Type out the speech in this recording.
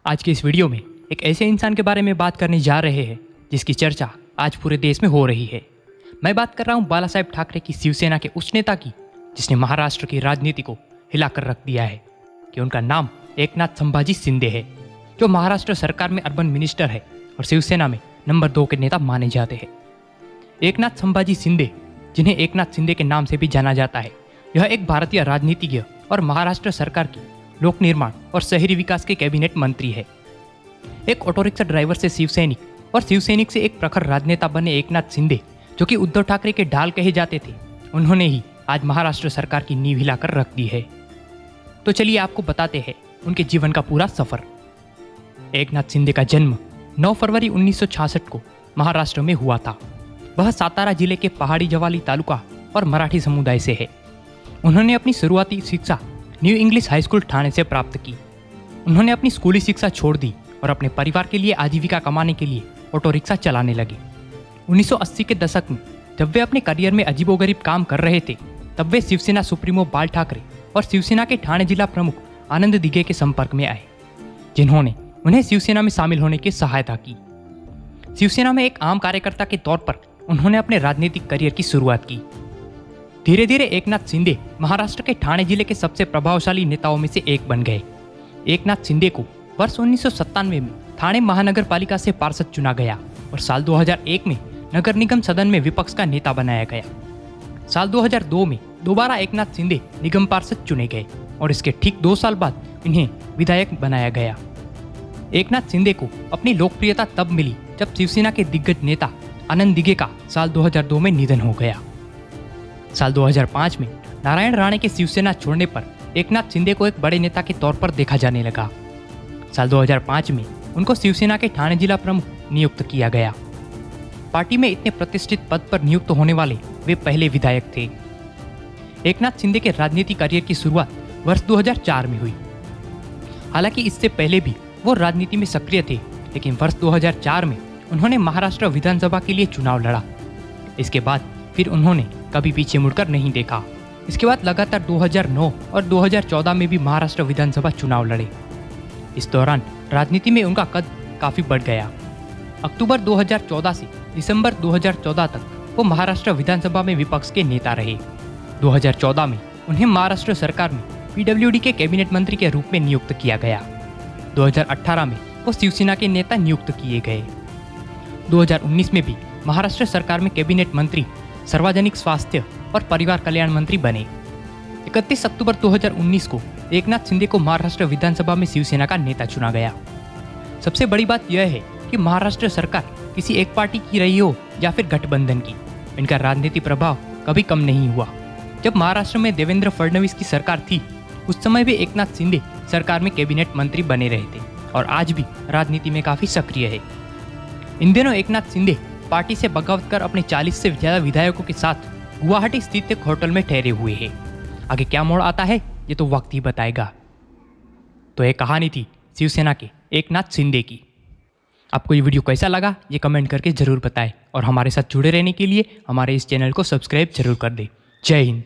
आज के इस वीडियो में एक ऐसे इंसान के बारे में बात करने जा रहे हैं जिसकी चर्चा आज पूरे देश में हो रही है। मैं बात कर रहा हूं बाला साहेब ठाकरे की शिवसेना के उस नेता की जिसने महाराष्ट्र की राजनीति को हिलाकर रख दिया है कि उनका नाम एकनाथ संभाजी शिंदे है, जो महाराष्ट्र सरकार में अर्बन मिनिस्टर है और शिवसेना में नंबर 2 के नेता माने जाते हैं। एकनाथ संभाजी शिंदे, जिन्हें एकनाथ शिंदे के नाम से भी जाना जाता है, यह एक भारतीय राजनीतिज्ञ और महाराष्ट्र सरकार की लोक निर्माण और शहरी विकास के कैबिनेट मंत्री है। एक ऑटो रिक्शा ड्राइवर से शिवसैनिक और शिवसैनिक से एक प्रखर राजनेता बने एकनाथ शिंदे, जो कि उद्धव ठाकरे के ढाल कहे जाते थे, उन्होंने ही आज महाराष्ट्र सरकार की नींव हिलाकर रख दी है। तो चलिए आपको बताते हैं उनके जीवन का पूरा सफर। एकनाथ शिंदे का जन्म 9 फरवरी 1966 को महाराष्ट्र में हुआ था। वह सातारा जिले के पहाड़ी जवाली तालुका और मराठी समुदाय से है। उन्होंने अपनी शुरुआती शिक्षा new English high school Thane से प्राप्त की। उन्होंने अपनी स्कूली शिक्षा छोड़ दी और अपने परिवार के लिए आजीविका कमाने के लिए ऑटो रिक्शा चलाने लगे। 1980 के दशक में जब वे अपने करियर में अजीबोगरीब काम कर रहे थे, तब वे शिवसेना सुप्रीमो बाल ठाकरे और शिवसेना के ठाणे जिला प्रमुख आनंद दिघे के संपर्क में आए, जिन्होंने उन्हें शिवसेना में शामिल होने की सहायता की। शिवसेना में एक आम कार्यकर्ता के तौर पर उन्होंने अपने राजनीतिक करियर की शुरुआत की। धीरे धीरे एकनाथ शिंदे महाराष्ट्र के ठाणे जिले के सबसे प्रभावशाली नेताओं में से एक बन गए। एकनाथ शिंदे को वर्ष 1997 में ठाणे महानगर पालिका से पार्षद चुना गया और साल 2001 में नगर निगम सदन में विपक्ष का नेता बनाया गया। साल 2002 में दोबारा एकनाथ शिंदे निगम पार्षद चुने गए और इसके ठीक 2 साल बाद इन्हें विधायक बनाया गया। एकनाथ शिंदे को अपनी लोकप्रियता तब मिली जब शिवसेना के दिग्गज नेता आनंद दिघे का साल 2002 में निधन हो गया। साल 2005 में नारायण राणे के शिवसेना छोड़ने पर एकनाथ शिंदे को एक बड़े नेता के तौर पर देखा जाने लगा। साल 2005 में उनको शिवसेना के ठाणे जिला प्रमुख नियुक्त किया गया। पार्टी में इतने प्रतिष्ठित पद पर नियुक्त होने वाले वे पहले विधायक थे। एकनाथ शिंदे के राजनीतिक करियर की शुरुआत वर्ष 2004 में हुई। हालांकि इससे पहले भी वो राजनीति में सक्रिय थे, लेकिन वर्ष 2004 में उन्होंने महाराष्ट्र विधानसभा के लिए चुनाव लड़ा। इसके बाद फिर उन्होंने कभी पीछे मुड़कर नहीं देखा। इसके बाद लगातार 2009 और 2014 में भी महाराष्ट्र विधानसभा चुनाव लड़े। इस दौरान राजनीति में उनका कद काफी बढ़ गया। अक्टूबर 2014 से दिसंबर 2014 तक वो महाराष्ट्र विधानसभा में विपक्ष के नेता रहे। 2014 में उन्हें महाराष्ट्र सरकार में पीडब्ल्यूडी के कैबिनेट मंत्री के रूप में नियुक्त किया गया। 2018 में वो शिवसेना के नेता नियुक्त किए गए। 2019 में भी महाराष्ट्र सरकार में कैबिनेट मंत्री, सार्वजनिक स्वास्थ्य और परिवार कल्याण मंत्री बने। 31 अक्टूबर 2019 को एकनाथ शिंदे को महाराष्ट्र विधानसभा में शिवसेना का नेता चुना गया। सबसे बड़ी बात यह है कि महाराष्ट्र सरकार किसी एक पार्टी की रही हो या फिर गठबंधन की, इनका राजनीतिक प्रभाव कभी कम नहीं हुआ। जब महाराष्ट्र में देवेंद्र फडणवीस की सरकार थी, उस समय भी एकनाथ शिंदे सरकार में कैबिनेट मंत्री बने रहे थे और आज भी राजनीति में काफी सक्रिय है। इन दिनों एकनाथ शिंदे पार्टी से बगावत कर अपने 40 से ज्यादा विधायकों के साथ गुवाहाटी स्थित एक होटल में ठहरे हुए हैं। आगे क्या मोड़ आता है ये तो वक्त ही बताएगा। तो ये कहानी थी शिवसेना के एकनाथ शिंदे की। आपको ये वीडियो कैसा लगा ये कमेंट करके जरूर बताएं और हमारे साथ जुड़े रहने के लिए हमारे इस चैनल को सब्सक्राइब जरूर कर दें। जय हिंद।